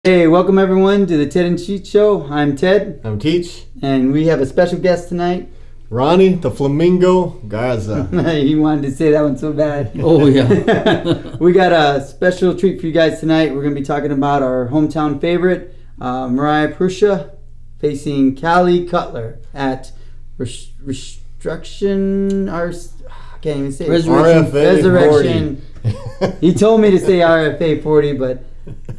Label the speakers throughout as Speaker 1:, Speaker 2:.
Speaker 1: Hey, welcome everyone to the Ted and Cheat Show. I'm Ted.
Speaker 2: I'm Teach.
Speaker 1: And we have a special guest tonight.
Speaker 2: Ronnie, the Flamingo Garza.
Speaker 1: You wanted to say that one so bad.
Speaker 3: Oh, yeah.
Speaker 1: We got a special treat for you guys tonight. We're going to be talking about our hometown favorite, Mariah, Prussia, facing Cali, Cutler at Resurrection. I can't even say it. Resurrection. He told me to say RFA 40, but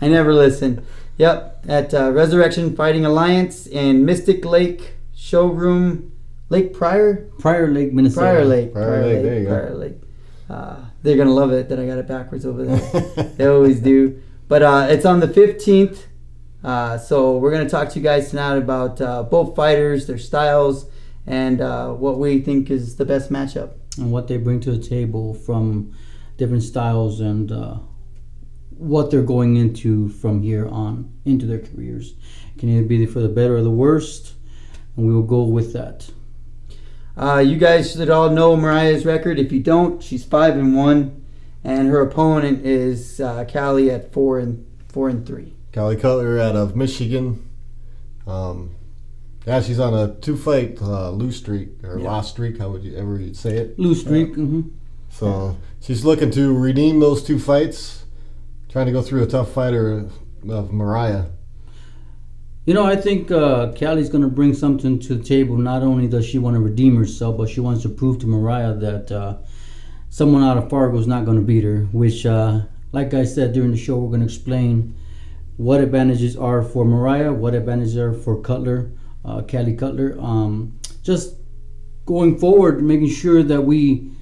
Speaker 1: I never listened. Yep, at Resurrection Fighting Alliance in Mystic Lake Showroom,
Speaker 3: Prior Lake, Minnesota.
Speaker 1: Prior Lake.
Speaker 2: There you go.
Speaker 1: Prior Lake. They're gonna love it that I got it backwards over there. They always do. But it's on the 15th. So we're gonna talk to you guys tonight about both fighters, their styles, and what we think is the best matchup.
Speaker 3: And what they bring to the table from different styles and what they're going into from here on into their careers. It can either be for the better or the worst, and we will go with that.
Speaker 1: You guys should all know Mariah's record. If you don't, she's 5-1, and her opponent is Cali at 4-3.
Speaker 2: Cali Cutler out of Michigan. Yeah, she's on a 2-fight lose streak or lost streak. How would you ever say it?
Speaker 3: Lose streak.
Speaker 2: So she's looking to redeem those 2 fights, trying to go through a tough fighter of Mariah.
Speaker 3: You know, I think Cali's going to bring something to the table. Not only does she want to redeem herself, but she wants to prove to Mariah that someone out of Fargo is not going to beat her, which, like I said during the show, we're going to explain what advantages are for Mariah, what advantages are for Cutler, Cali Cutler. Just going forward, making sure that we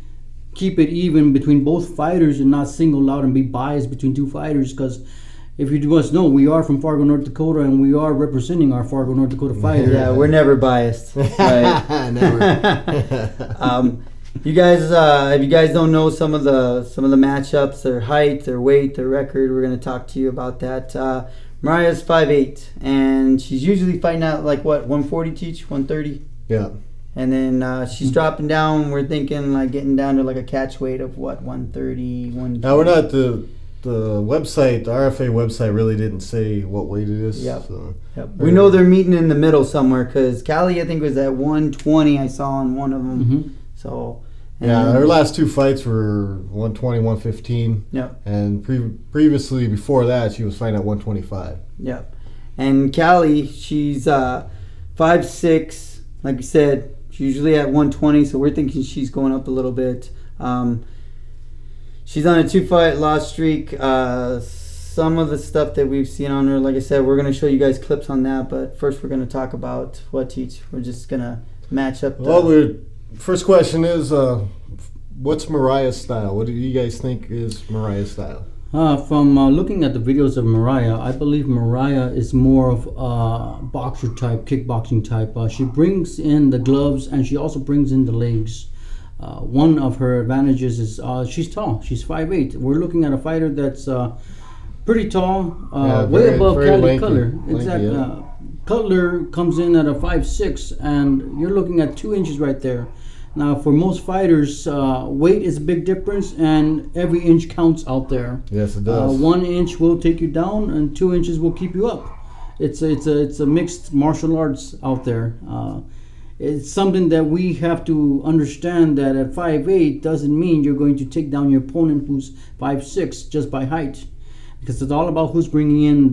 Speaker 3: keep it even between both fighters and not single out and be biased between 2 fighters, because if you must know, we are from Fargo, North Dakota, and we are representing our Fargo, North Dakota fighters.
Speaker 1: Yeah, we're never biased. Right?
Speaker 2: Never.
Speaker 1: You guys, if you guys don't know some of the matchups, their height, their weight, their record, we're going to talk to you about that. Mariah's 5'8", and she's usually fighting out like what, 140 Teach, 130.
Speaker 2: Yeah.
Speaker 1: And then she's dropping down. We're thinking like getting down to like a catch weight of what, 130, 120.
Speaker 2: Now we're not the website, the RFA website really didn't say what weight it is.
Speaker 1: Yep.
Speaker 2: So.
Speaker 1: Yep. We know they're meeting in the middle somewhere because Cali, I think, was at 120. I saw on one of them.
Speaker 3: Mm-hmm.
Speaker 1: So.
Speaker 2: Yeah, her last 2 fights were 120, 115.
Speaker 1: Yep.
Speaker 2: And previously, before that, she was fighting at 125.
Speaker 1: Yep. And Cali, she's 5'6". Like you said, she's usually at 120, so we're thinking she's going up a little bit. She's on a 2-fight loss streak. Some of the stuff that we've seen on her, like I said, we're going to show you guys clips on that. But first, we're going to talk about what Teach. We're just going to match up.
Speaker 2: First question is, what's Mariah's style? What do you guys think is Mariah's style?
Speaker 3: From looking at the videos of Mariah, I believe Mariah is more of a boxer type, kickboxing type. She brings in the gloves and she also brings in the legs. One of her advantages is she's tall. She's 5'8". We're looking at a fighter that's pretty tall, way above Cali Cutler. Exactly. Yeah. Cutler comes in at a 5'6", and you're looking at 2 inches right there. Now, for most fighters, weight is a big difference, and every inch counts out there.
Speaker 2: Yes, it does.
Speaker 3: 1 inch will take you down, and 2 inches will keep you up. It's a mixed martial arts out there. It's something that we have to understand that at 5'8" doesn't mean you're going to take down your opponent who's 5'6" just by height, because it's all about who's bringing in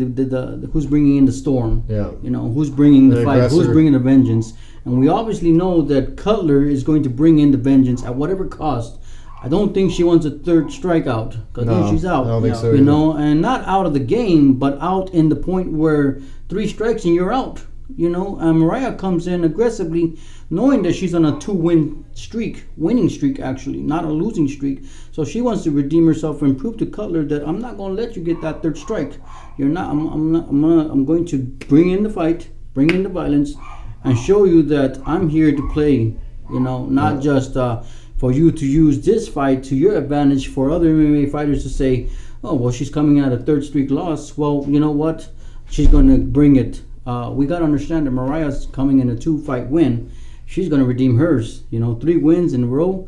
Speaker 3: who's bringing in the storm.
Speaker 2: Yeah.
Speaker 3: You know, who's bringing the fight,
Speaker 2: aggressor.
Speaker 3: Who's bringing the vengeance. And we obviously know that Cutler is going to bring in the vengeance at whatever cost. I don't think she wants a 3rd strikeout, because then she's out.
Speaker 2: I don't think so
Speaker 3: You
Speaker 2: either.
Speaker 3: know, and not out of the game, but out in the point where 3 strikes and you're out. You know, and Mariah comes in aggressively, knowing that she's on a 2-win streak, winning streak actually, not a losing streak. So she wants to redeem herself and prove to Cutler that I'm not going to let you get that 3rd strike. You're not. I'm going to bring in the fight, bring in the violence, and show you that I'm here to play. You know, not just for you to use this fight to your advantage for other MMA fighters to say, oh well, she's coming out a 3rd streak loss. Well, you know what? She's going to bring it. We got to understand that Mariah's coming in a 2-fight win. She's going to redeem hers. You know, 3 wins in a row.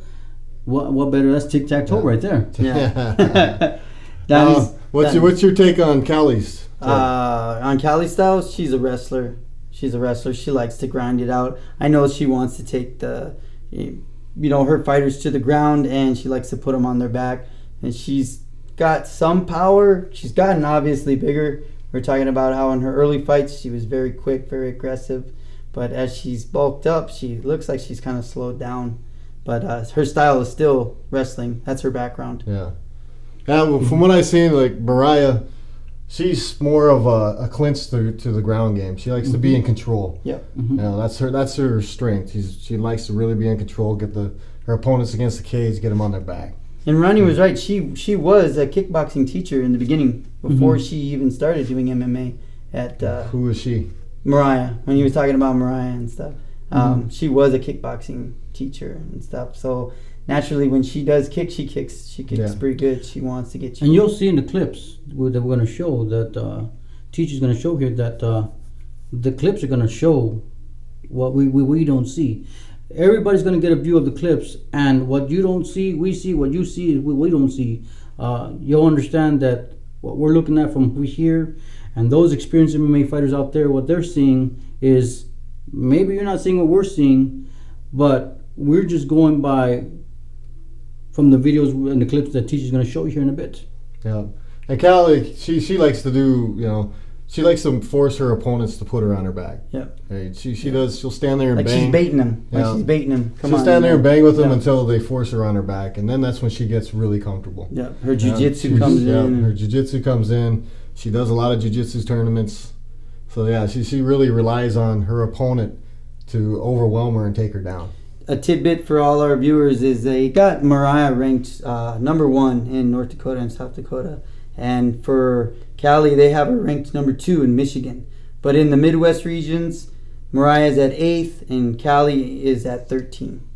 Speaker 3: What better? That's tic-tac-toe right there.
Speaker 1: Yeah.
Speaker 2: What's your take on Cali's
Speaker 1: On Cali Styles, she's a wrestler. She's a wrestler. She likes to grind it out. I know she wants to take her fighters to the ground, and she likes to put them on their back. And she's got some power. She's gotten obviously bigger. We're talking about how in her early fights she was very quick, very aggressive. But as she's bulked up, she looks like she's kind of slowed down. But her style is still wrestling. That's her background.
Speaker 2: Yeah. From what I've seen, like Mariah, she's more of a clinch to the ground game. She likes to be in control.
Speaker 1: Yeah.
Speaker 2: That's her strength. She likes to really be in control, get her opponents against the cage, get them on their back.
Speaker 1: And Ronnie was right. She was a kickboxing teacher in the beginning before she even started doing MMA.
Speaker 2: Who was she?
Speaker 1: Mariah. When he was talking about Mariah and stuff, she was a kickboxing teacher and stuff. So naturally, when she does kick, she kicks pretty good. She wants to get you.
Speaker 3: And you'll see in the clips that we're going to show that teacher's going to show here that the clips are going to show what we don't see. Everybody's going to get a view of the clips, and what you don't see, we see. What you see is we don't see. You'll understand that what we're looking at from here, and those experienced MMA fighters out there, what they're seeing is maybe you're not seeing what we're seeing, but we're just going by from the videos and the clips that teacher's going to show you here in a bit.
Speaker 2: Yeah, and Cali, she likes to do, she likes to force her opponents to put her on her back.
Speaker 1: Yeah.
Speaker 2: Right? She does. She'll stand there and bang.
Speaker 1: She's baiting them. She's baiting them.
Speaker 2: She'll stand there and bang with them until they force her on her back, and then that's when she gets really comfortable.
Speaker 1: Yeah. Her jiu-jitsu comes in.
Speaker 2: Yeah, her jiu-jitsu comes in. She does a lot of jiu-jitsu tournaments. So yeah, she really relies on her opponent to overwhelm her and take her down.
Speaker 1: A tidbit for all our viewers is they got Mariah ranked number 1 in North Dakota and South Dakota. And for Cali, they have her ranked number 2 in Michigan. But in the Midwest regions, Mariah's at 8th and Cali is at 13.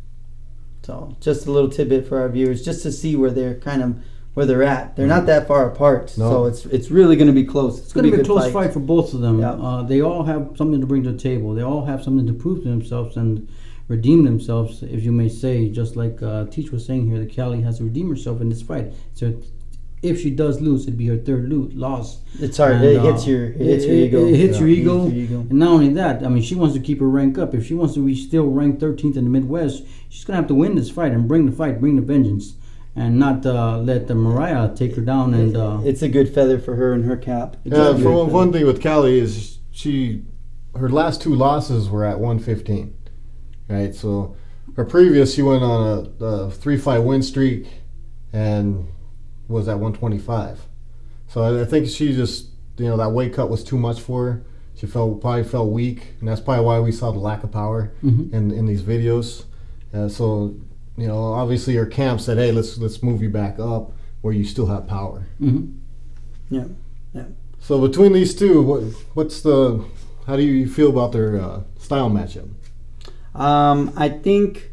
Speaker 1: So just a little tidbit for our viewers, just to see where they're at. They're not that far apart, so it's really going to be close.
Speaker 3: It's going to be a close fight for both of them.
Speaker 1: Yeah.
Speaker 3: They all have something to bring to the table. They all have something to prove to themselves and redeem themselves, if you may say. Just like Teach was saying here, that Cali has to redeem herself in this fight. So if she does lose, it'd be her third loss.
Speaker 1: It's hard.
Speaker 3: And,
Speaker 1: it hits your ego.
Speaker 3: It hits your ego. And not only that, I mean, she wants to keep her rank up. If she wants to be still ranked 13th in the Midwest, she's going to have to win this fight and bring the vengeance. And not let the Mariah take her down. And
Speaker 1: it's a good feather for her in her cap.
Speaker 2: Yeah, for one thing with Cali is her last 2 losses were at 115, right? So her previous, she went on a 3-fight win streak and was at 125. So I think she just, that weight cut was too much for her. She probably felt weak, and that's probably why we saw the lack of power in these videos. So. Obviously her camp said, "Hey, let's move you back up where you still have power."
Speaker 1: Yeah.
Speaker 2: So between these two, how do you feel about their style matchup?
Speaker 1: I think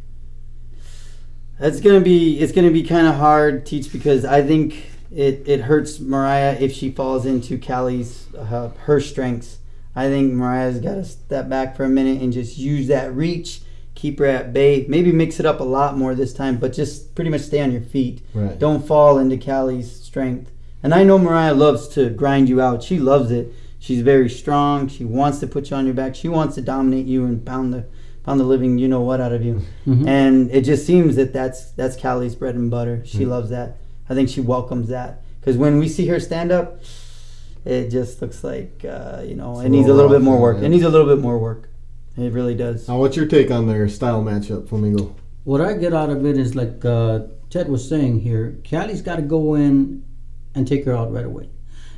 Speaker 1: it's gonna be kind of hard, Teach, because I think it hurts Mariah if she falls into Cali's her strengths. I think Mariah's got to step back for a minute and just use that reach. Keep her at bay. Maybe mix it up a lot more this time, but just pretty much stay on your feet.
Speaker 2: Right.
Speaker 1: Don't fall into Cali's strength. And I know Mariah loves to grind you out. She loves it. She's very strong. She wants to put you on your back. She wants to dominate you and pound the living out of you. And it just seems that's Cali's bread and butter. She loves that. I think she welcomes that, because when we see her stand up, it just looks like it needs a little bit more work. It needs a little bit more work. It really does.
Speaker 2: Now, what's your take on their style matchup, Flamingo?
Speaker 3: What I get out of it is, like Ted was saying here, Cali's got to go in and take her out right away.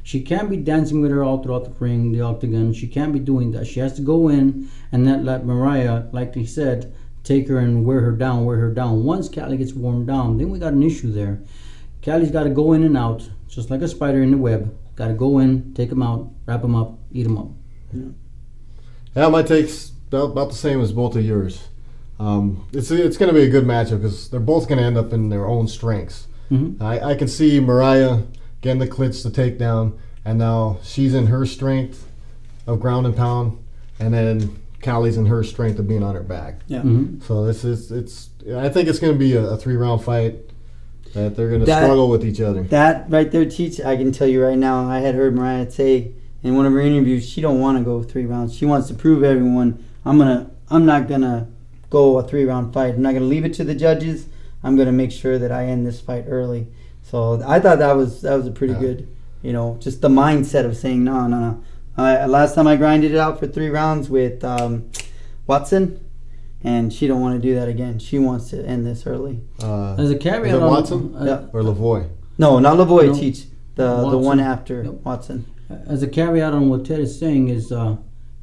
Speaker 3: She can't be dancing with her all throughout the ring, the octagon. She can't be doing that. She has to go in and let Mariah, like he said, take her and wear her down. Once Cali gets worn down, then we got an issue there. Cali's got to go in and out, just like a spider in the web. Got to go in, take them out, wrap them up, eat them up.
Speaker 2: Yeah, my take's about the same as both of yours. It's going to be a good matchup because they're both going to end up in their own strengths. I can see Mariah getting the clinch, the takedown, and now she's in her strength of ground and pound, and then Cali's in her strength of being on her back.
Speaker 1: Yeah.
Speaker 2: So I think it's going to be a 3-round fight that they're going to struggle with each other.
Speaker 1: That right there, Teach, I can tell you right now, I had heard Mariah say in one of her interviews, she don't want to go 3 rounds. She wants to prove everyone, I'm not gonna go a 3-round fight. I'm not gonna leave it to the judges. I'm gonna make sure that I end this fight early. So I thought that was a pretty good, just the mindset of saying no. Last time I grinded it out for 3 rounds with Watson, and she don't want to do that again. She wants to end this early.
Speaker 3: As a caveat,
Speaker 2: is it Watson
Speaker 1: Yeah.
Speaker 2: or Lavoie?
Speaker 1: No, not Lavoie.
Speaker 3: No.
Speaker 1: Teach the one after Watson.
Speaker 3: As a caveat on what Ted is saying is,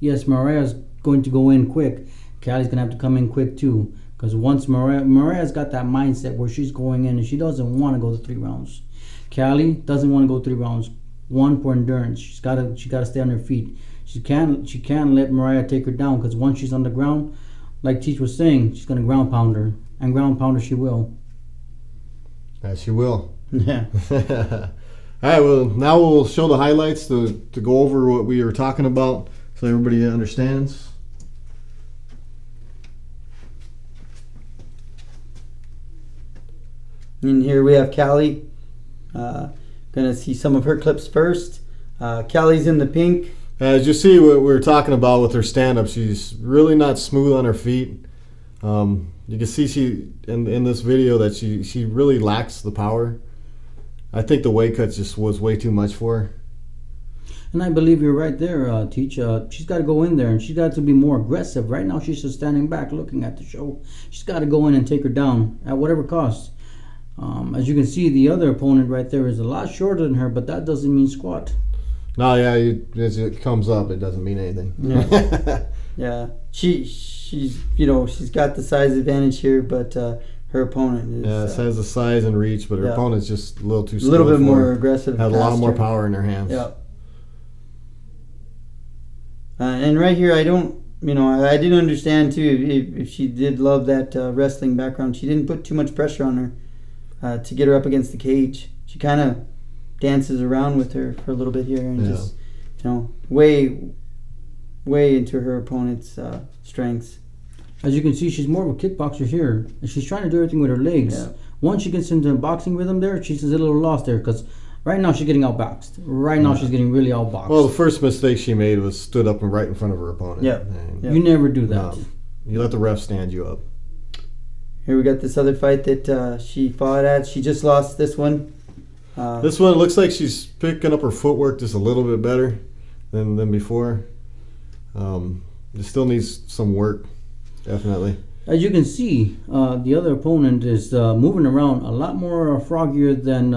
Speaker 3: yes, Mariah's going to go in quick. Cali's gonna have to come in quick too, because once Mariah's got that mindset where she's going in and she doesn't want to go to 3 rounds. Cali doesn't want to go 3 rounds. One, for endurance. She gotta stay on her feet. She can't let Mariah take her down, because once she's on the ground, like Teach was saying, she's gonna ground pound her, and ground pound her she will.
Speaker 2: Yeah, she will.
Speaker 1: Yeah.
Speaker 2: All right, well, now we'll show the highlights to go over what we were talking about so everybody understands.
Speaker 1: And here we have Cali. Gonna see some of her clips first. Cali's in the pink.
Speaker 2: As you see what we were talking about with her stand-up, she's really not smooth on her feet. You can see she in this video that she really lacks the power. I think the weight cut just was way too much for her.
Speaker 3: And I believe you're right there, Teach. She's got to go in there, and she's got to be more aggressive. Right now, she's just standing back looking at the show. She's got to go in and take her down at whatever cost. As you can see, the other opponent right there is a lot shorter than her, but that doesn't mean squat.
Speaker 2: No, yeah, as it comes up, it doesn't mean anything.
Speaker 1: Yeah, yeah. She's got the size advantage here, but her opponent is
Speaker 2: has the size and reach, but her opponent's just a little too slow.
Speaker 1: A little bit more
Speaker 2: her.
Speaker 1: aggressive.
Speaker 2: Had a lot more power in her hands.
Speaker 1: Yeah. And right here, I didn't understand too if she did love that wrestling background. She didn't put too much pressure on her to get her up against the cage. She kind of dances around with her for a little bit here and just, way into her opponent's strengths.
Speaker 3: As you can see, she's more of a kickboxer here, and she's trying to do everything with her legs. Yeah. Once she gets into boxing rhythm there, she's a little lost there, because right now she's getting outboxed. Right now she's getting really outboxed.
Speaker 2: Well, the first mistake she made was stood up and right in front of her opponent.
Speaker 1: Yeah.
Speaker 3: You never do that.
Speaker 2: You let the ref stand you up.
Speaker 1: Here we got this other fight that she fought at. She just lost this one.
Speaker 2: This one looks like she's picking up her footwork just a little bit better than before. It still needs some work, definitely.
Speaker 3: As you can see, the other opponent is moving around a lot more froggier than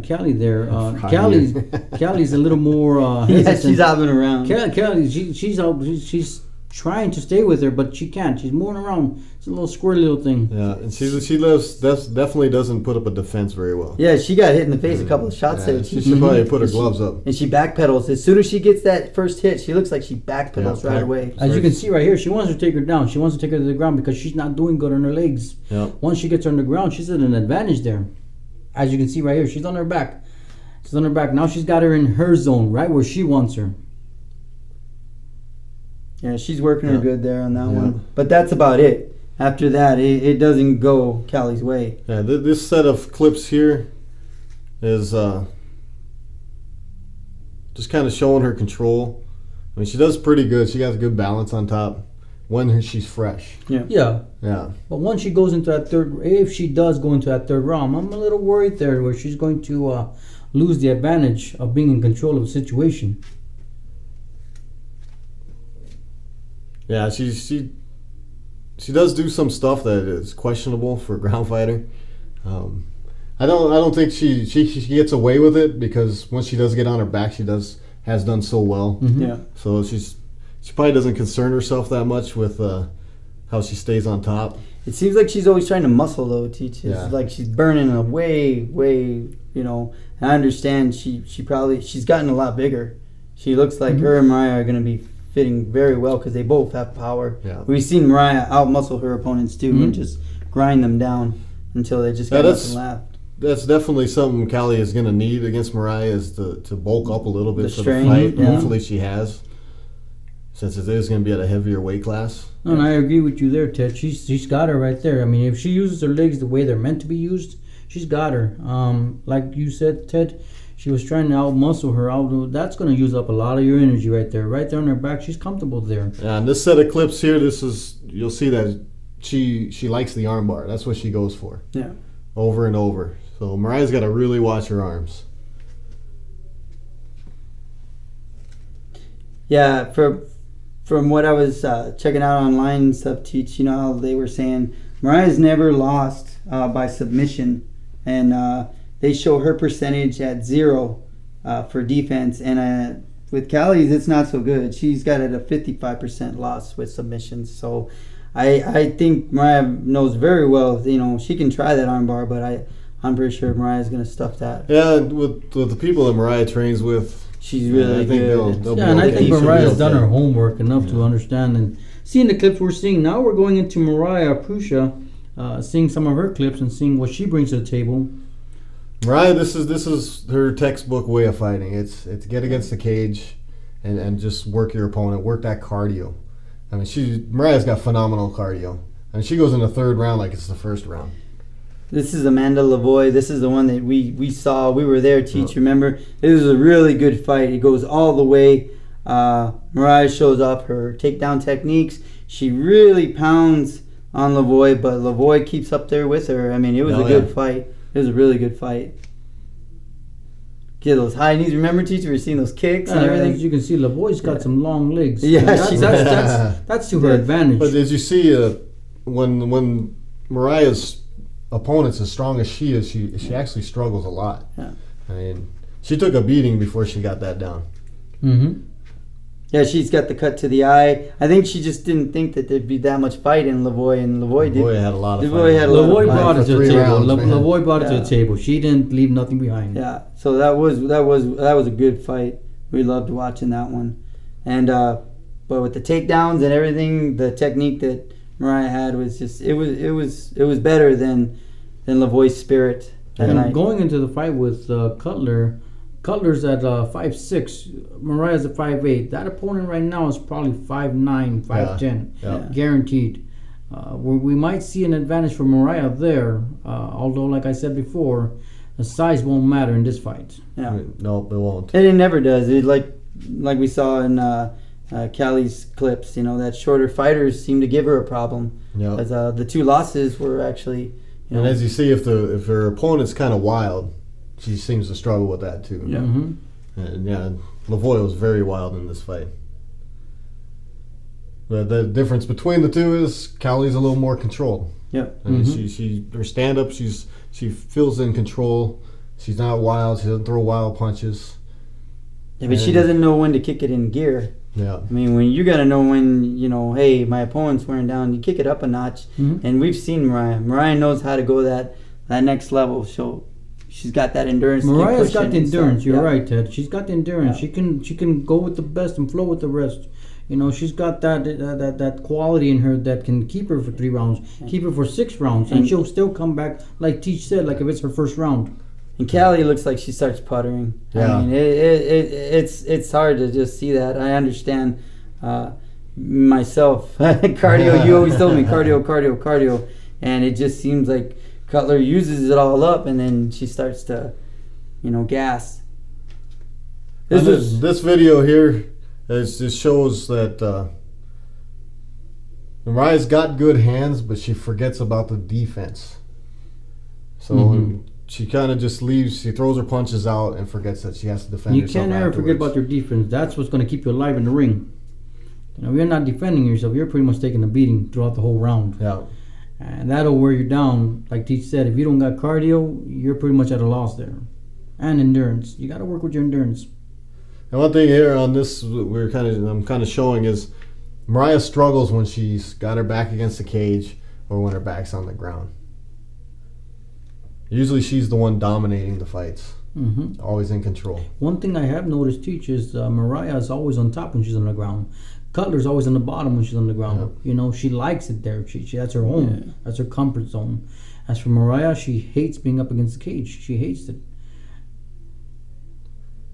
Speaker 3: Cali there. Cali's a little more hesitant.
Speaker 1: She's hopping around.
Speaker 3: Cali, she's trying to stay with her, but she can't. She's moving around. It's a little squirrely little thing.
Speaker 2: Yeah, and she definitely doesn't put up a defense very well.
Speaker 1: Yeah, she got hit in the face a couple of shots there.
Speaker 2: She should probably put her gloves up.
Speaker 1: And she backpedals. As soon as she gets that first hit, she looks like she backpedals right away.
Speaker 3: As you can see right here, she wants to take her down. She wants to take her to the ground because she's not doing good on her legs.
Speaker 2: Yep.
Speaker 3: Once she gets her on the ground, she's at an advantage there. As you can see right here, she's on her back. She's on her back. Now she's got her in her zone, right where she wants her.
Speaker 1: Yeah, she's working her good there on that one. But that's about it. After that, it doesn't go Cali's way.
Speaker 2: Yeah, this set of clips here is just kind of showing her control. I mean, she does pretty good. She got a good balance on top when she's fresh.
Speaker 3: Yeah. But once she goes into that if she does go into that third round, I'm a little worried there where she's going to lose the advantage of being in control of the situation.
Speaker 2: Yeah, she does do some stuff that is questionable for a ground fighter. I don't think she gets away with it, because once she does get on her back, she has done so well.
Speaker 3: Mm-hmm.
Speaker 1: Yeah.
Speaker 2: So she probably doesn't concern herself that much with how she stays on top.
Speaker 1: It seems like she's always trying to muscle though, Teach. It's like she's burning a way, and I understand she's gotten a lot bigger. She looks like her and Mariah are going to be fitting very well because they both have power.
Speaker 2: Yeah.
Speaker 1: We've seen Mariah out-muscle her opponents too and just grind them down until they just got nothing left.
Speaker 2: That's definitely something Cali is going to need against Mariah, is to bulk up a little bit for
Speaker 1: strain,
Speaker 2: the fight.
Speaker 1: yeah.
Speaker 2: Hopefully she has, since it is going to be at a heavier weight class.
Speaker 3: No, and I agree with you there, Ted. She's got her right there. I mean, if she uses her legs the way they're meant to be used, she's got her. Like you said, Ted, She was trying to outmuscle her. That's going to use up a lot of your energy right there. Right there on her back, she's comfortable there.
Speaker 2: Yeah, and this set of clips here, you'll see that she likes the arm bar. That's what she goes for.
Speaker 1: Yeah.
Speaker 2: Over and over. So Mariah's got to really watch her arms.
Speaker 1: Yeah, from what I was checking out online and stuff, Teach, you know how they were saying Mariah's never lost by submission, and they show her percentage at 0 for defense, and with Cali's it's not so good. She's got it a 55% loss with submissions. So I think Mariah knows very well, you know, she can try that armbar, but I'm pretty sure Mariah's gonna stuff that.
Speaker 2: Yeah, with the people that Mariah trains with,
Speaker 1: She's really
Speaker 2: I think
Speaker 1: good.
Speaker 2: they'll be
Speaker 3: And I
Speaker 2: okay.
Speaker 3: think
Speaker 2: She'll be
Speaker 3: Mariah's done
Speaker 2: okay.
Speaker 3: her homework enough to understand. And seeing the clips we're seeing now, we're going into Mariah Prussia, seeing some of her clips and seeing what she brings to the table.
Speaker 2: Mariah, this is her textbook way of fighting. It's get against the cage and just work your opponent, work that cardio. I mean, Mariah's got phenomenal cardio. And she goes in the third round like it's the first round.
Speaker 1: This is Amanda Lavoie. This is the one that we saw. We were there, Teach. Remember? It was a really good fight. It goes all the way. Mariah shows off her takedown techniques. She really pounds on Lavoie, but Lavoie keeps up there with her. I mean, it was a good fight. It was a really good fight. Get those high knees. Remember, Teach? We were seeing those kicks and everything.
Speaker 3: As you can see, Lavoie's got some long legs.
Speaker 1: Yeah,
Speaker 3: that's to her advantage.
Speaker 2: But as you see, when Mariah's opponent's as strong as she is, she actually struggles a lot.
Speaker 1: Yeah.
Speaker 2: I mean, she took a beating before she got that down.
Speaker 3: Mm-hmm.
Speaker 1: Yeah, she's got the cut to the eye. I think she just didn't think that there'd be that much fight in Lavoie, and Lavoie did.
Speaker 2: Lavoie had a lot of
Speaker 1: Lavoie
Speaker 2: fight.
Speaker 1: had a lot
Speaker 3: Lavoie
Speaker 1: of
Speaker 3: brought it to the
Speaker 2: 3
Speaker 3: table.
Speaker 2: rounds, man.
Speaker 3: Lavoie brought it to the table. She didn't leave nothing behind.
Speaker 1: Yeah, so that was a good fight. We loved watching that one, and but with the takedowns and everything, the technique that Mariah had was just it was better than Lavoie's spirit that
Speaker 3: And
Speaker 1: night.
Speaker 3: going into the fight with Cutler, Cutler's at 5'6", Mariah's at 5'8". That opponent right now is probably 5'9", 5'10",
Speaker 2: Yeah.
Speaker 3: guaranteed. We might see an advantage for Mariah there, although, like I said before, the size won't matter in this fight.
Speaker 1: Yeah,
Speaker 2: Nope, it won't.
Speaker 1: and it never does. It like we saw in Cali's clips. You know that shorter fighters seem to give her a problem.
Speaker 2: Yeah.
Speaker 1: As the 2 losses were actually. You know,
Speaker 2: And as you see, if her opponent's kind of wild, she seems to struggle with that too.
Speaker 1: Yeah.
Speaker 3: Mm-hmm.
Speaker 2: And yeah, Lavoie was very wild in this fight. But the difference between the two is Cali's a little more controlled.
Speaker 1: Yep.
Speaker 2: I mean,
Speaker 3: Mhm.
Speaker 2: she her stand up, she feels in control. She's not wild. She doesn't throw wild punches.
Speaker 1: Yeah, but she
Speaker 2: And-
Speaker 1: doesn't know when to kick it in gear.
Speaker 2: Yeah.
Speaker 1: I mean, when you got to know when, you know, hey, my opponent's wearing down, you kick it up a notch.
Speaker 3: Mhm.
Speaker 1: And we've seen Mariah. Mariah knows how to go that next level. She's got that endurance. to keep
Speaker 3: Mariah's
Speaker 1: pushing
Speaker 3: got the
Speaker 1: and stuff.
Speaker 3: endurance. You're
Speaker 1: Yeah.
Speaker 3: right, Ted. She's got the endurance.
Speaker 1: Yeah.
Speaker 3: She can go with the best and flow with the rest. You know, she's got that quality in her that can keep her for 3 rounds, keep her for 6 rounds, and
Speaker 1: And-
Speaker 3: she'll still come back, like Teach said, like if it's her first round.
Speaker 1: And Cali looks like she starts puttering.
Speaker 2: Yeah.
Speaker 1: I mean, it's hard to just see that. I understand myself. Cardio, you always told me cardio. And it just seems like Cutler uses it all up, and then she starts to, you know, gas.
Speaker 2: This video here just shows that Mariah's got good hands, but she forgets about the defense. So
Speaker 3: Mhm.
Speaker 2: she kind of just leaves. She throws her punches out and forgets that she has to defend
Speaker 3: You
Speaker 2: herself.
Speaker 3: can't ever forget about your defense. That's what's going to keep you alive in the ring. You know, you're not defending yourself. You're pretty much taking a beating throughout the whole round.
Speaker 2: Yeah.
Speaker 3: And that'll wear you down. Like Teach said, if you don't got cardio, you're pretty much at a loss there. And endurance. You got to work with your endurance.
Speaker 2: And one thing here on this I'm kind of showing is Mariah struggles when she's got her back against the cage or when her back's on the ground. Usually she's the one dominating the fights,
Speaker 3: Mm-hmm.
Speaker 2: always in control.
Speaker 3: One thing I have noticed, Teach, is Mariah is always on top when she's on the ground. Cutler's always on the bottom when she's on the ground.
Speaker 2: Yeah.
Speaker 3: You know, she likes it there. She that's her home.
Speaker 1: Yeah.
Speaker 3: That's her comfort zone. As for Mariah, she hates being up against the cage. She hates it.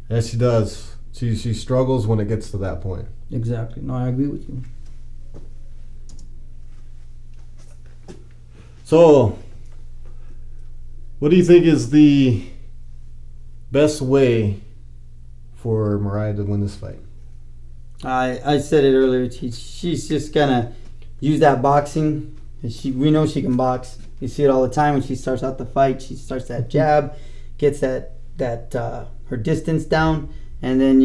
Speaker 2: Yes, she does. She struggles when it gets to that point.
Speaker 3: Exactly. No, I agree with you.
Speaker 2: So, what do you think is the best way for Mariah to win this fight?
Speaker 1: I said it earlier. She's just gonna use that boxing. We know she can box. You see it all the time when she starts out the fight. She starts that jab, gets that her distance down, and then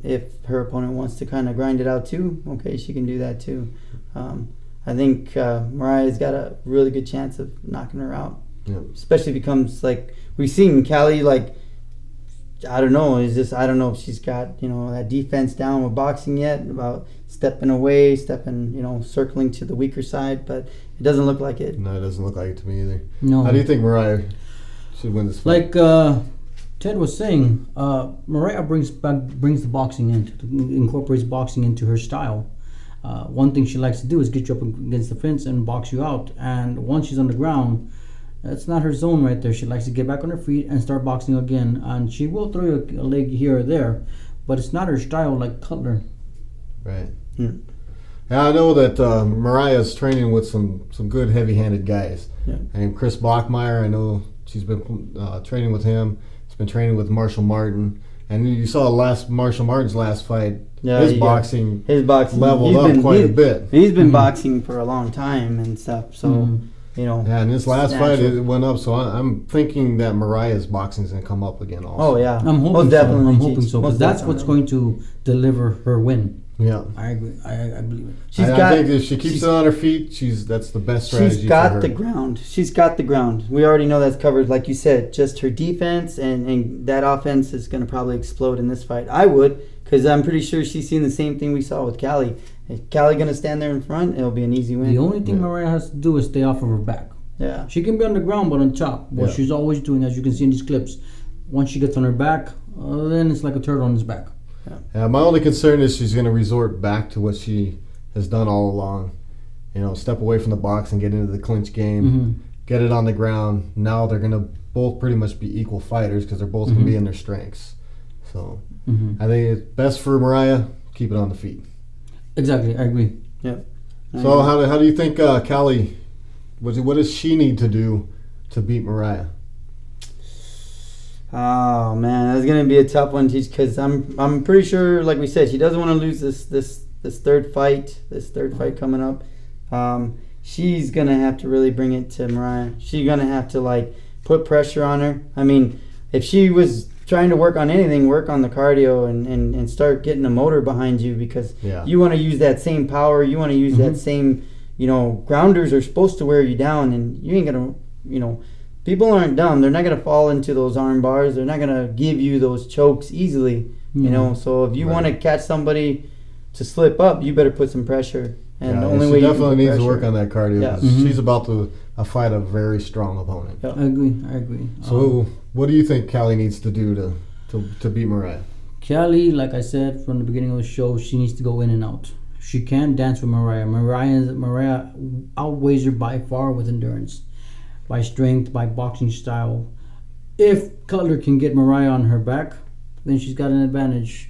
Speaker 1: if her opponent wants to kind of grind it out too, okay, she can do that too. I think Mariah's got a really good chance of knocking her out.
Speaker 2: Yeah.
Speaker 1: Especially if it becomes like we've seen Cali, like I don't know if she's got that defense down with boxing yet, about stepping away, circling to the weaker side, but it doesn't look like it.
Speaker 2: No, it doesn't look like it to me either.
Speaker 3: No.
Speaker 2: How do you think Mariah should win this fight?
Speaker 3: Like Ted was saying, Mariah brings the boxing incorporates boxing into her style. One thing she likes to do is get you up against the fence and box you out. And once she's on the ground, that's not her zone right there. She likes to get back on her feet and start boxing again. And she will throw you a leg here or there, but it's not her style like Cutler.
Speaker 2: Right. Yeah, I know that Mariah's training with some good heavy-handed guys.
Speaker 1: Yeah.
Speaker 2: And Chris Bachmeyer, I know she's been training with him. She's been training with Marshall Martin. And you saw Marshall Martin's last fight.
Speaker 1: Yeah,
Speaker 2: his boxing leveled
Speaker 1: he's
Speaker 2: up quite a bit.
Speaker 1: He's been boxing for a long time and stuff. So,
Speaker 2: Yeah, and this last fight it went up. So I'm thinking that Mariah's boxing is going to come up again also.
Speaker 1: Oh, yeah.
Speaker 3: I'm hoping so. I'm hoping so. Because that's what's going to deliver her win.
Speaker 2: Yeah,
Speaker 3: I agree. I believe it.
Speaker 2: I think if she keeps it on her feet, that's the best strategy.
Speaker 1: She's got
Speaker 2: for her.
Speaker 1: the ground. She's got the ground. We already know that's covered, like you said. Just her defense and that offense is going to probably explode in this fight. I would, because I'm pretty sure she's seen the same thing we saw with Cali. If Cali going to stand there in front, it'll be an easy win.
Speaker 3: The only thing Mariah has to do is stay off of her back.
Speaker 1: Yeah,
Speaker 3: she can be on the ground, but on top. What she's always doing, as you can see in these clips, once she gets on her back, then it's like a turtle on his back.
Speaker 2: Yeah, my only concern is she's going to resort back to what she has done all along. Step away from the box and get into the clinch game, get it on the ground. Now they're going to both pretty much be equal fighters because they're both going to be in their strengths. So I think it's best for Mariah, keep it on the feet.
Speaker 3: Exactly, I agree.
Speaker 1: Yep.
Speaker 2: So how do you think Cali, what does she need to do to beat Mariah?
Speaker 1: Oh man, that's gonna be a tough one because I'm pretty sure, like we said, she doesn't want to lose this third fight coming up. She's gonna have to really bring it to Mariah. She's gonna have to put pressure on her. I mean, if she was trying to work on anything, work on the cardio and start getting a motor behind you, because you want to use that same power. You want to use that same, grounders are supposed to wear you down, and you ain't gonna, people aren't dumb. They're not going to fall into those arm bars. They're not going to give you those chokes easily, So if you want to catch somebody to slip up, you better put some pressure. And the only way
Speaker 2: she
Speaker 1: you
Speaker 2: definitely
Speaker 1: can
Speaker 2: needs to work on that cardio.
Speaker 1: Yeah.
Speaker 2: She's about to fight a very strong opponent.
Speaker 1: Yep.
Speaker 3: I agree.
Speaker 2: So what do you think Cali needs to do to beat Mariah?
Speaker 3: Cali, like I said from the beginning of the show, she needs to go in and out. She can't dance with Mariah. Mariah outweighs her by far with endurance, by strength, by boxing style. If Cutler can get Mariah on her back, then she's got an advantage.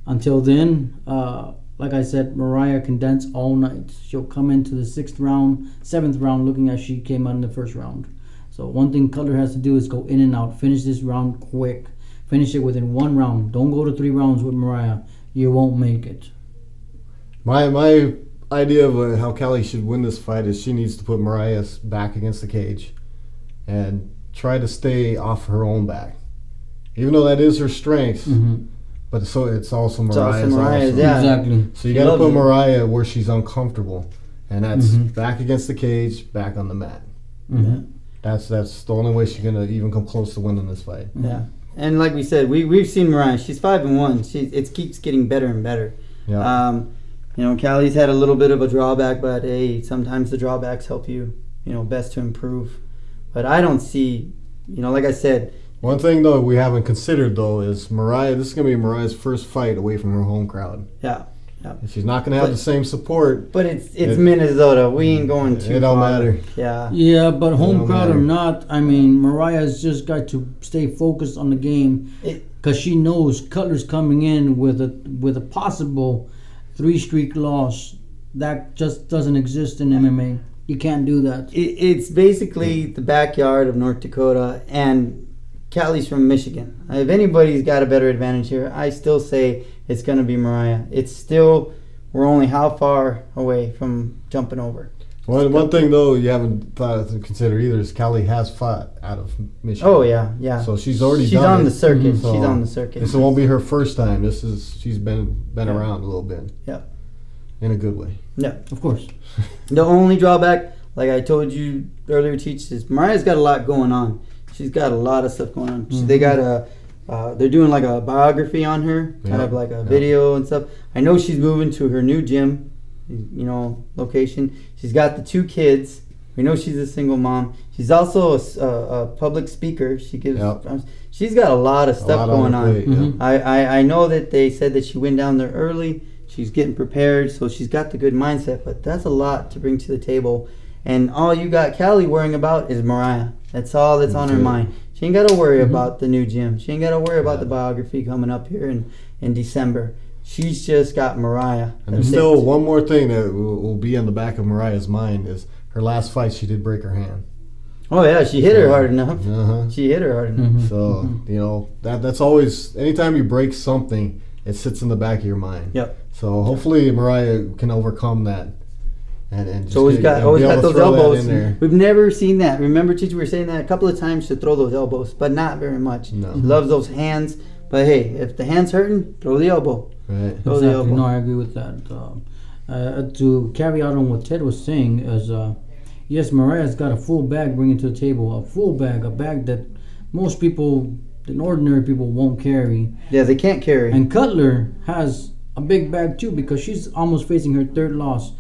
Speaker 3: Until then, like I said, Mariah can dance all night. She'll come into the 7th round looking as she came out in the first round. So one thing Cutler has to do is go in and out. Finish this round quick. Finish it within 1 round. Don't go to 3 rounds with Mariah. You won't make it.
Speaker 2: My idea of how Cali should win this fight is she needs to put Mariah's back against the cage and try to stay off her own back, even though that is her strength. But so it's also Mariah's.
Speaker 1: Yeah.
Speaker 3: Exactly.
Speaker 2: So you got to put Mariah where she's uncomfortable, and that's back against the cage, back on the mat. That's the only way she's gonna even come close to winning this fight.
Speaker 1: Yeah, and like we said, we've seen Mariah. She's 5-1. It keeps getting better and better.
Speaker 2: Yeah.
Speaker 1: Cali's had a little bit of a drawback, but hey, sometimes the drawbacks help you, best to improve. But I don't see, like I said.
Speaker 2: One thing, though, we haven't considered, though, is Mariah. This is going to be Mariah's first fight away from her home crowd.
Speaker 1: Yeah.
Speaker 2: She's not going to have the same support.
Speaker 1: But it's Minnesota. We ain't going too far.
Speaker 2: It don't matter.
Speaker 1: Yeah.
Speaker 3: Yeah, but home crowd or not, I mean, Mariah's just got to stay focused on the game because she knows Cutler's coming in with a possible 3-streak loss. That just doesn't exist in MMA. You can't do that.
Speaker 1: It's basically the backyard of North Dakota, and Cali's from Michigan. If anybody's got a better advantage here, I still say it's going to be Mariah. It's still, we're only how far away from jumping over.
Speaker 2: One thing, though, you haven't thought to consider either is Cali has fought out of Michigan.
Speaker 1: Oh, yeah.
Speaker 2: So she's already
Speaker 1: She's
Speaker 2: done
Speaker 1: on
Speaker 2: it.
Speaker 1: the circuit.
Speaker 2: So
Speaker 1: She's on the circuit.
Speaker 2: This won't be her first time. She's been around a little bit.
Speaker 1: Yeah.
Speaker 2: In a good way.
Speaker 1: Yeah.
Speaker 3: Of course.
Speaker 1: The only drawback, like I told you earlier, Teach, is Mariah's got a lot going on. She's got a lot of stuff going on.
Speaker 3: Mm-hmm.
Speaker 1: They got they're doing like a biography on her, kind of like a video and stuff. I know she's moving to her new gym, location. She's got the 2 kids. We know she's a single mom. She's also a public speaker. She gives. She's got a lot of stuff going on.
Speaker 3: Mm-hmm.
Speaker 1: I know that they said that she went down there early. She's getting prepared, so she's got the good mindset. But that's a lot to bring to the table. And all you got Cali worrying about is Mariah. That's all that's on her mind. She ain't got to worry about the new gym. She ain't got to worry about the biography coming up here in December. She's just got Mariah.
Speaker 2: And there's still one more thing that will be on the back of Mariah's mind is her last fight. She did break her hand.
Speaker 1: Oh yeah, she hit her hard enough. She hit her hard enough.
Speaker 3: Mm-hmm.
Speaker 2: So that's always, anytime you break something, it sits in the back of your mind.
Speaker 1: Yep.
Speaker 2: So hopefully Mariah can overcome that. And just
Speaker 1: always got those elbows.
Speaker 2: In there.
Speaker 1: We've never seen that. Remember, teacher, we were saying that a couple of times to throw those elbows, but not very much.
Speaker 2: No.
Speaker 1: She loves those hands. But hey, if the hand's hurting, throw the elbow.
Speaker 2: Right.
Speaker 1: Throw the elbow.
Speaker 3: No, I agree with that. To carry out on what Ted was saying is, yes, Mariah's got a full bag bringing to the table. A bag that most people, the ordinary people, won't carry.
Speaker 1: Yeah, they can't carry.
Speaker 3: And Cutler has a big bag too because she's almost facing her 3rd loss.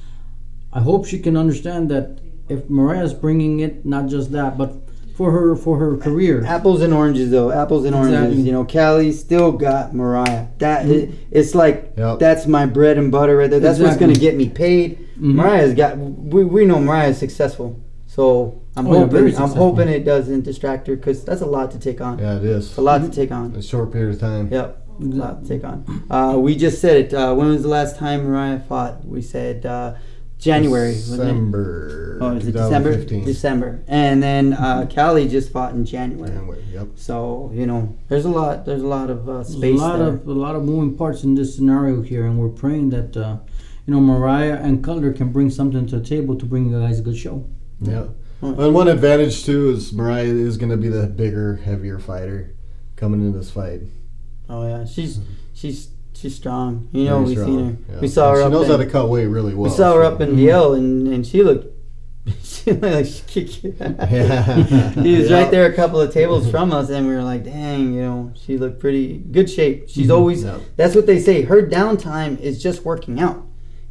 Speaker 3: I hope she can understand that if Mariah's bringing it, not just that, but for her career.
Speaker 1: Apples and oranges, though. Apples and oranges. Cali still got Mariah. It's like that's my bread and butter right there. That's what's going to get me paid. Mariah's got. We know Mariah's successful, so I'm hoping it doesn't distract her because that's a lot to take on.
Speaker 2: Yeah, it is.
Speaker 1: It's a lot to take on.
Speaker 2: A short period of time.
Speaker 1: Yep, a lot to take on. We just said it. When was the last time Mariah fought? We said. January.
Speaker 2: December.
Speaker 1: Oh, is it December? December. And then Cali just fought in January.
Speaker 2: Yep.
Speaker 1: So, there's a lot of space
Speaker 3: There's a lot of moving parts in this scenario here, and we're praying that Mariah and Cutler can bring something to the table to bring you guys a good show.
Speaker 2: Yeah. And one advantage too is Mariah is going to be the bigger, heavier fighter coming into this fight.
Speaker 1: Oh yeah, she's strong. We've seen her.
Speaker 2: Yeah.
Speaker 1: We saw her.
Speaker 2: She knows how to cut weight really well.
Speaker 1: We saw her up in DL, and she looked. She looked like she kicked. He was right there, a couple of tables from us, and we were like, "Dang, she looked pretty good shape." She's always. Yeah. That's what they say. Her downtime is just working out.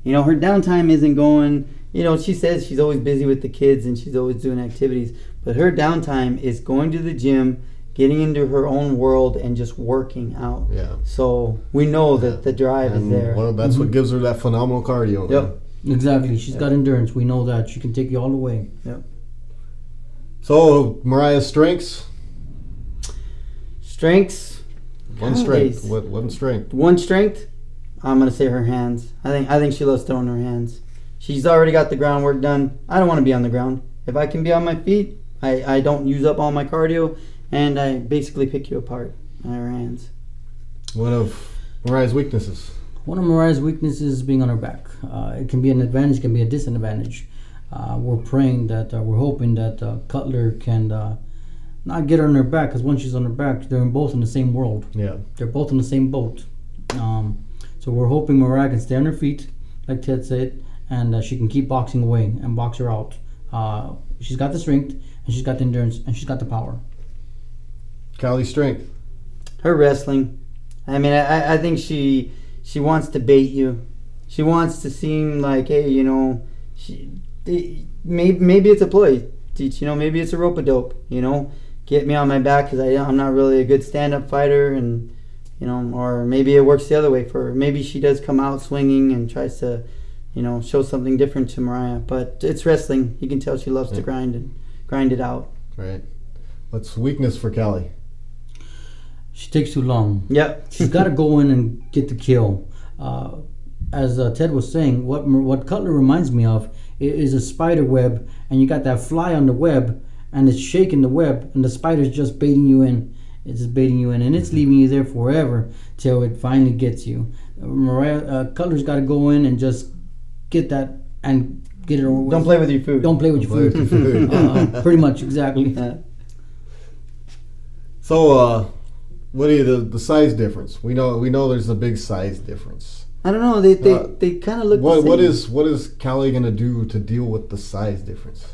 Speaker 1: Her downtime isn't going. She says she's always busy with the kids and she's always doing activities, but her downtime is going to the gym, getting into her own world and just working out. Yeah. So we know that the drive is there.
Speaker 2: Well, that's what gives her that phenomenal cardio.
Speaker 1: Yep.
Speaker 3: Exactly. She's got endurance. We know that. She can take you all the way.
Speaker 1: Yep.
Speaker 2: So, Mariah's strengths?
Speaker 1: Strengths?
Speaker 2: One strength. One strength.
Speaker 1: One strength? I'm going to say her hands. I think she loves throwing her hands. She's already got the groundwork done. I don't want to be on the ground. If I can be on my feet, I don't use up all my cardio, and I basically pick you apart on her hands.
Speaker 2: One of Mariah's weaknesses?
Speaker 3: One of Mariah's weaknesses is being on her back. It can be an advantage, it can be a disadvantage. We're praying that, we're hoping that Cutler can not get her on her back, because once she's on her back, they're both in the same world. Yeah. They're both in the same boat. So we're hoping Mariah can stay on her feet, like Ted said, and she can keep boxing away and box her out. She's got the strength, and she's got the endurance, and she's got the power.
Speaker 2: Cali's strength?
Speaker 1: Her wrestling. I mean, I think she wants to bait you. She wants to seem like, hey, maybe it's a ploy. Maybe it's a rope-a-dope. Get me on my back because I'm not really a good stand-up fighter, and or maybe it works the other way for her. Maybe she does come out swinging and tries to, show something different to Mariah. But it's wrestling. You can tell she loves to grind it out.
Speaker 2: Right. What's weakness for Cali?
Speaker 3: She takes too long.
Speaker 1: Yep.
Speaker 3: She's got to go in and get the kill. As Ted was saying, what Cutler reminds me of is a spider web, and you got that fly on the web, and it's shaking the web, and the spider's just baiting you in. It's just baiting you in, and it's leaving you there forever till it finally gets you. Cutler's got to go in and just get that and get it over with.
Speaker 1: Don't play with your food.
Speaker 3: Don't play with your food. Pretty much, exactly.
Speaker 2: So, what do you the size difference? We know there's a big size difference.
Speaker 1: I don't know. They kind of look the same.
Speaker 2: What is Cali gonna do to deal with the size difference?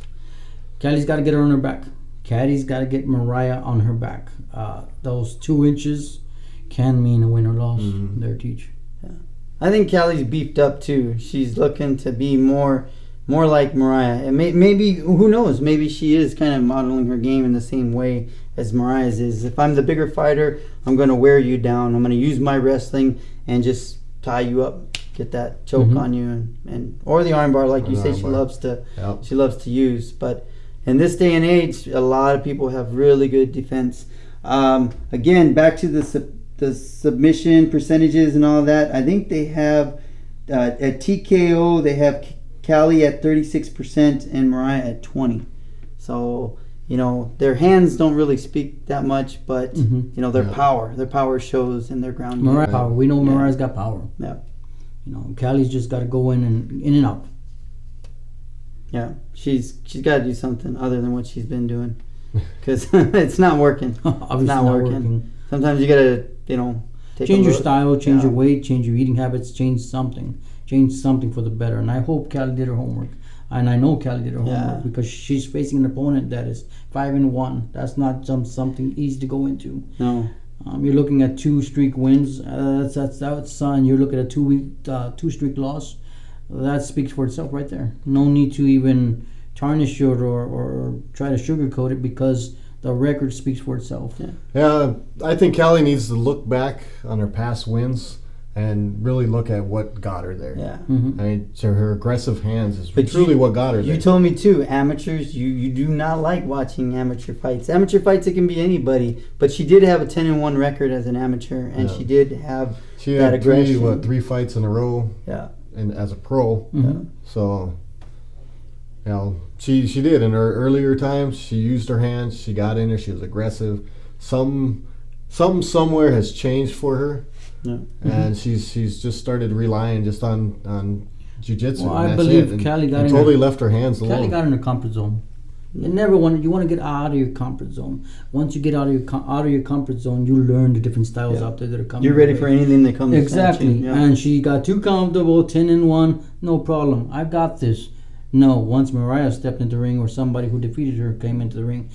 Speaker 3: Cali's got to get her on her back. Caddy's got to get Mariah on her back. Those 2 inches can mean a win or loss there, Teach.
Speaker 1: Yeah. I think Cali's beefed up too. She's looking to be more like Mariah. And maybe, who knows, maybe she is kind of modeling her game in the same way as Mariah's is. If I'm the bigger fighter, I'm going to wear you down. I'm going to use my wrestling and just tie you up, get that choke on you, and or the armbar, like you say, she loves to use. But in this day and age, a lot of people have really good defense. Again, back to the submission percentages and all that. I think they have at TKO they have Cali at 36% and Mariah at 20%. So their hands don't really speak that much, but their power shows in their ground game.
Speaker 3: Mariah power. We know Mariah's got power.
Speaker 1: Yeah.
Speaker 3: Cali's just got to go in and out.
Speaker 1: Yeah, she's got to do something other than what she's been doing, because it's not working.
Speaker 3: Obviously not working.
Speaker 1: Sometimes you gotta,
Speaker 3: change your style, change your weight, change your eating habits, change something for the better. And I hope Cali did her homework, and I know Cali did her homework because she's facing an opponent that is 5-1. That's not something easy to go into.
Speaker 1: No.
Speaker 3: You're looking at 2 streak wins. That's you're looking at 2 streak loss. That speaks for itself right there. No need to even tarnish it or try to sugarcoat it, because the record speaks for itself.
Speaker 2: Yeah, I think Cali needs to look back on her past wins and really look at what got her there.
Speaker 1: Yeah.
Speaker 2: I mean, so her aggressive hands is truly what got her there.
Speaker 1: You told me too, amateurs, you do not like watching amateur fights. Amateur fights, it can be anybody, but she did have a 10-1 record as an amateur, and she did have that aggression.
Speaker 2: 3 fights in a row.
Speaker 1: Yeah.
Speaker 2: And as a pro. So, she did in her earlier times. She used her hands. She got in there. She was aggressive. Somewhere has changed for her, and she's just started relying just on jiu-jitsu.
Speaker 3: Well, I believe Cali got
Speaker 2: totally left her hands alone.
Speaker 3: Cali got in her comfort zone. You want to get out of your comfort zone. Once you get out of your comfort zone, you learn the different styles out there that are coming.
Speaker 1: You're ready for anything that comes.
Speaker 3: Exactly. And she got too comfortable, 10-1, no problem. I got this. No, once Mariah stepped into the ring, or somebody who defeated her came into the ring,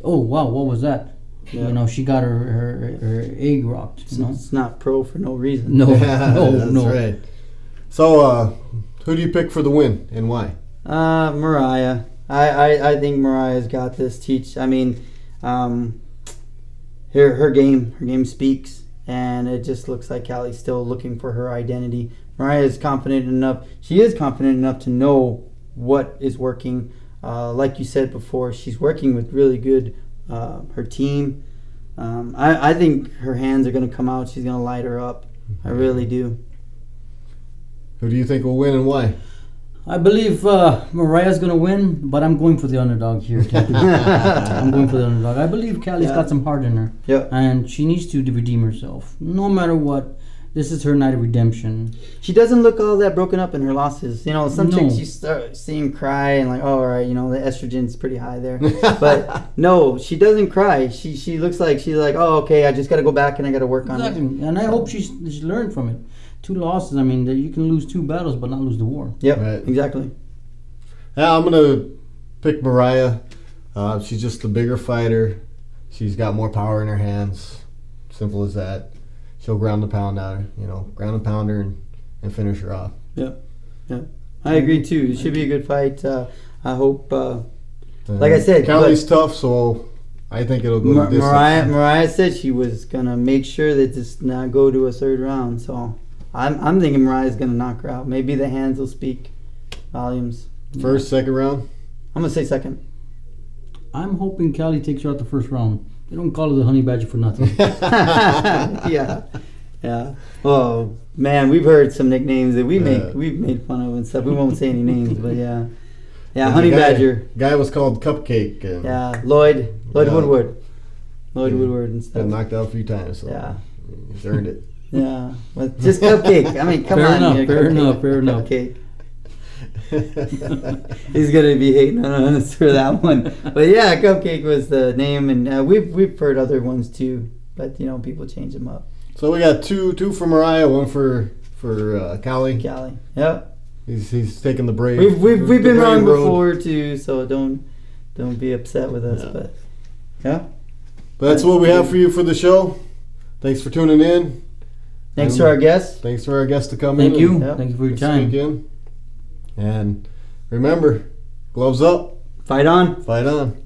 Speaker 3: oh wow, what was that? Yeah. She got her egg rocked.
Speaker 1: It's not pro for no reason.
Speaker 3: No,
Speaker 2: that's right. So, who do you pick for the win and why?
Speaker 1: Mariah. I think Mariah's got this. Teach. I mean, her game speaks, and it just looks like Cali's still looking for her identity. Mariah is confident enough. She is confident enough to know what is working. Like you said before, she's working with really good her team. I think her hands are going to come out. She's going to light her up. I really do.
Speaker 2: Who do you think will win and why?
Speaker 3: I believe Mariah's going to win, but I'm going for the underdog here. I'm going for the underdog. I believe Cali's got some heart in her.
Speaker 1: Yeah.
Speaker 3: And she needs to redeem herself. No matter what, this is her night of redemption.
Speaker 1: She doesn't look all that broken up in her losses. Some chicks you start seeing cry and like, oh, all right, the estrogen's pretty high there. But no, she doesn't cry. She looks like she's like, oh, okay, I just got to go back and I got to work on it.
Speaker 3: And I hope she's learned from it. 2 losses, I mean, you can lose 2 battles but not lose the war.
Speaker 1: Yep, right. Exactly.
Speaker 2: Yeah, I'm going to pick Mariah. She's just the bigger fighter. She's got more power in her hands. Simple as that. She'll ground and pound her, ground and pound her and finish her off.
Speaker 1: Yep. I agree too. It should be a good fight. I hope, like I said,
Speaker 2: Cali's tough, so I think it'll go the distance.
Speaker 1: Mariah said she was going to make sure that this not go to a 3rd round, so I'm thinking Mariah's going to knock her out. Maybe the hands will speak volumes.
Speaker 2: First, 2nd round?
Speaker 1: I'm going to say 2nd.
Speaker 3: I'm hoping Cali takes her out the 1st round. They don't call her the honey badger for nothing.
Speaker 1: Yeah. Oh man, we've heard some nicknames that we've made fun of and stuff. We won't say any names, but yeah, honey badger.
Speaker 2: Guy was called Cupcake.
Speaker 1: Lloyd Woodward. Lloyd Woodward and
Speaker 2: Been
Speaker 1: stuff.
Speaker 2: knocked out a few times, so
Speaker 1: Yeah.
Speaker 2: he's earned it.
Speaker 1: Yeah. Well, just Cupcake. I mean, come
Speaker 3: Fair
Speaker 1: on.
Speaker 3: enough,
Speaker 1: you know,
Speaker 3: fair
Speaker 1: Cupcake.
Speaker 3: enough, fair enough.
Speaker 1: Cupcake. He's gonna be hating on us for that one, but yeah, Cupcake was the name, and we've heard other ones too, but you know, people change them up.
Speaker 2: So we got two for Mariah, one for Cali.
Speaker 1: Cali, yep.
Speaker 2: He's taking the brave.
Speaker 1: We've
Speaker 2: the
Speaker 1: been
Speaker 2: brave
Speaker 1: wrong
Speaker 2: road.
Speaker 1: before too, so don't be upset with us,
Speaker 2: Yeah.
Speaker 1: but yeah.
Speaker 2: But that's what we have for you for the show. Thanks for tuning in.
Speaker 1: Thanks to our guests.
Speaker 2: Thanks for our guests to come
Speaker 3: Thank
Speaker 2: in.
Speaker 3: you.
Speaker 1: Yep.
Speaker 3: Thank you for your
Speaker 2: and
Speaker 3: time.
Speaker 2: speak in. And remember, gloves up,
Speaker 1: Fight on.
Speaker 2: fight on.